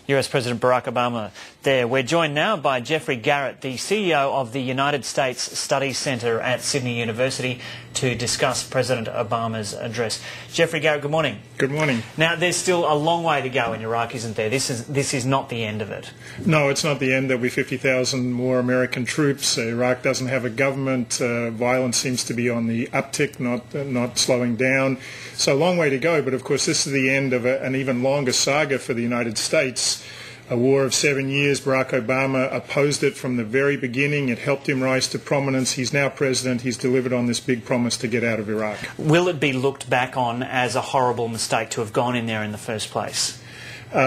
US President Barack Obama there. We're joined now by Geoffrey Garrett, the CEO of the United States Studies Centre at Sydney University, to discuss President Obama's address. Geoffrey Garrett, good morning. Good morning. Now, there's still a long way to go in Iraq, isn't there? This is not the end of it. No, it's not the end. There'll be 50,000 more American troops. Iraq doesn't have a government. Violence seems to be on the uptick, not slowing down. So a long way to go, but of course this is the end of an even longer saga for the United States. A war of 7 years. Barack Obama opposed it from the very beginning. It helped him rise to prominence. He's now president. He's delivered on this big promise to get out of Iraq. Will it be looked back on as a horrible mistake to have gone in there in the first place?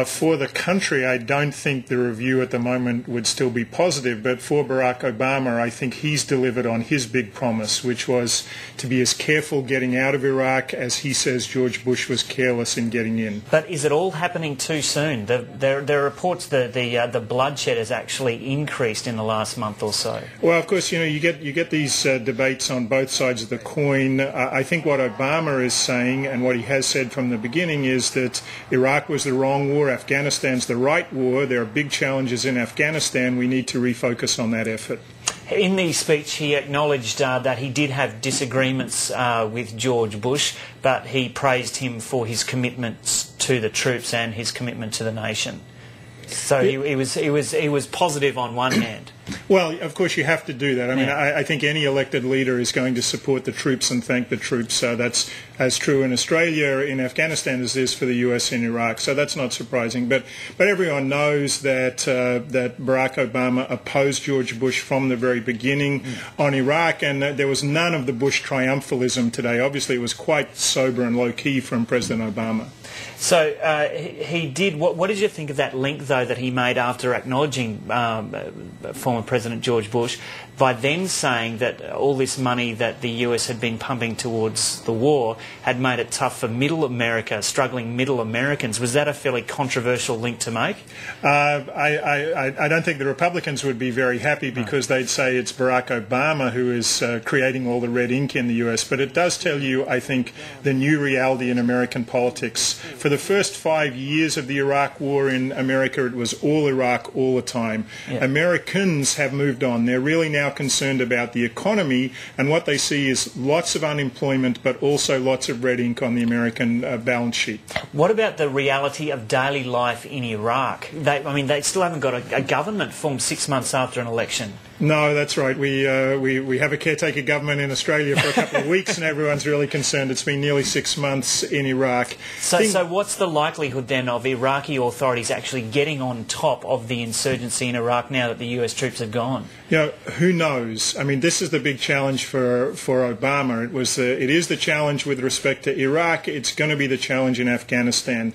For the country, I don't think the review at the moment would still be positive, but for Barack Obama, I think he's delivered on his big promise, which was to be as careful getting out of Iraq as he says George Bush was careless in getting in. But is it all happening too soon? There are reports that the bloodshed has actually increased in the last month or so. Well, of course, you get these debates on both sides of the coin. I think what Obama is saying, and what he has said from the beginning, is that Iraq was the wrong war, Afghanistan's the right war. There are big challenges in Afghanistan. We need to refocus on that effort. In the speech, he acknowledged that he did have disagreements with George Bush, but he praised him for his commitments to the troops and his commitment to the nation. So he was positive on one hand. Well, of course, you have to do that. I mean, I think any elected leader is going to support the troops and thank the troops. That's as true in Australia, in Afghanistan, as it is for the US in Iraq. So that's not surprising. But everyone knows that that Barack Obama opposed George Bush from the very beginning on Iraq, and there was none of the Bush triumphalism today. Obviously, it was quite sober and low-key from President Obama. So he did. What did you think of that link, though, that he made after acknowledging former President George Bush, by then saying that all this money that the US had been pumping towards the war had made it tough for middle America, struggling middle Americans? Was that a fairly controversial link to make? I don't think the Republicans would be very happy, because they'd say it's Barack Obama who is creating all the red ink in the US. But it does tell you, I think, the new reality in American politics. For the first 5 years of the Iraq War in America, it was all Iraq all the time. Yeah. Americans have moved on. They're really now concerned about the economy, and what they see is lots of unemployment, but also lots of red ink on the American balance sheet. What about the reality of daily life in Iraq? They still haven't got a government formed 6 months after an election. No, that's right. We have a caretaker government in Australia for a couple of weeks, and everyone's really concerned. It's been nearly 6 months in Iraq. So what's the likelihood then of Iraqi authorities actually getting on top of the insurgency in Iraq now that the US troops have gone? Who knows? I mean, this is the big challenge for Obama. It is the challenge with respect to Iraq. It's going to be the challenge in Afghanistan.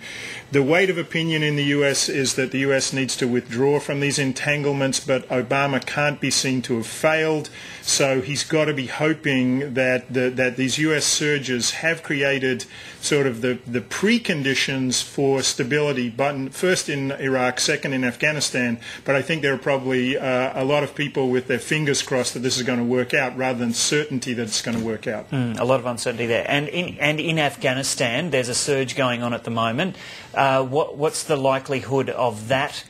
The weight of opinion in the US is that the US needs to withdraw from these entanglements, but Obama can't be seen to have failed. So he's got to be hoping that these US surges have created sort of the preconditions for stability, but first in Iraq, second in Afghanistan. But I think there are probably a lot of people with their fingers crossed that this is going to work out, rather than certainty that it's going to work out. A lot of uncertainty there. And in Afghanistan, there's a surge going on at the moment. What's the likelihood of that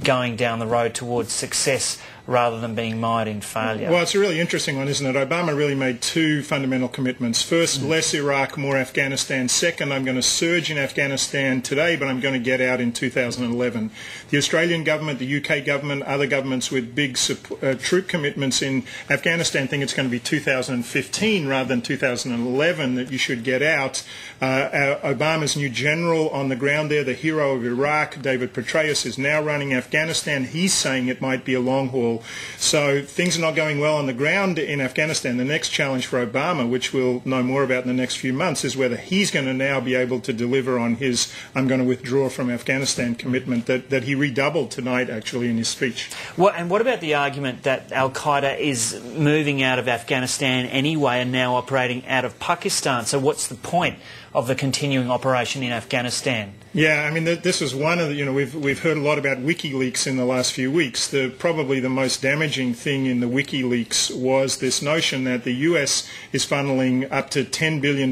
going down the road towards success rather than being mired in failure? Well, it's a really interesting one, isn't it? Obama really made two fundamental commitments. First, less Iraq, more Afghanistan. Second, I'm going to surge in Afghanistan today, but I'm going to get out in 2011. The Australian government, the UK government, other governments with big troop commitments in Afghanistan think it's going to be 2015 rather than 2011 that you should get out. Obama's new general on the ground there, the hero of Iraq, David Petraeus, is now running Afghanistan. He's saying it might be a long haul. So things are not going well on the ground in Afghanistan. The next challenge for Obama, which we'll know more about in the next few months, is whether he's going to now be able to deliver on his "I'm going to withdraw from Afghanistan" commitment that he redoubled tonight, actually, in his speech. And what about the argument that Al-Qaeda is moving out of Afghanistan anyway and now operating out of Pakistan? So what's the point of the continuing operation in Afghanistan? Yeah, I mean, this is one of the, we've heard a lot about WikiLeaks in the last few weeks. Probably the most damaging thing in the WikiLeaks was this notion that the US is funneling up to $10 billion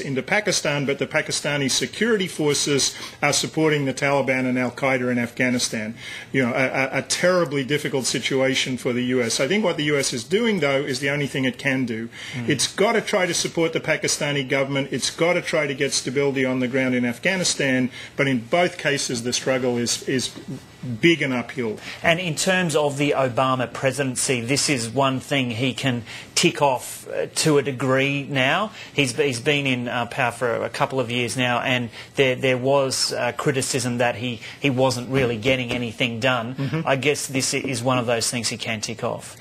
into Pakistan, but the Pakistani security forces are supporting the Taliban and Al-Qaeda in Afghanistan. You know, a terribly difficult situation for the US. I think what the US is doing, though, is the only thing it can do. It's got to try to support the Pakistani government. It's got to try to get stability on the ground in Afghanistan, but in both cases the struggle is big and uphill. And in terms of the Obama presidency, this is one thing he can tick off to a degree now. He's been in power for a couple of years now, and there was criticism that he wasn't really getting anything done. I guess this is one of those things he can tick off.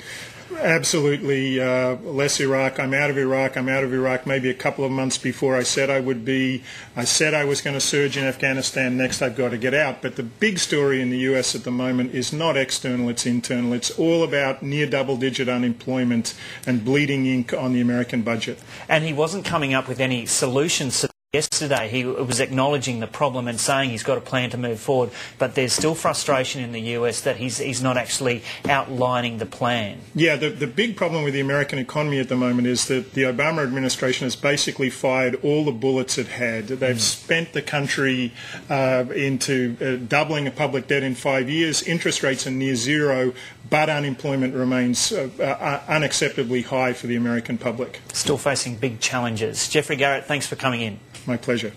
Absolutely. Less Iraq. I'm out of Iraq. I'm out of Iraq maybe a couple of months before I said I would be. I said I was going to surge in Afghanistan. Next, I've got to get out. But the big story in the US at the moment is not external, it's internal. It's all about near double-digit unemployment and bleeding ink on the American budget. And he wasn't coming up with any solutions to yesterday. He was acknowledging the problem and saying he's got a plan to move forward, but there's still frustration in the US that he's not actually outlining the plan. Yeah, the big problem with the American economy at the moment is that the Obama administration has basically fired all the bullets it had. They've spent the country into doubling a public debt in 5 years. Interest rates are near zero, but unemployment remains unacceptably high for the American public. Still facing big challenges. Geoffrey Garrett, thanks for coming in. My pleasure.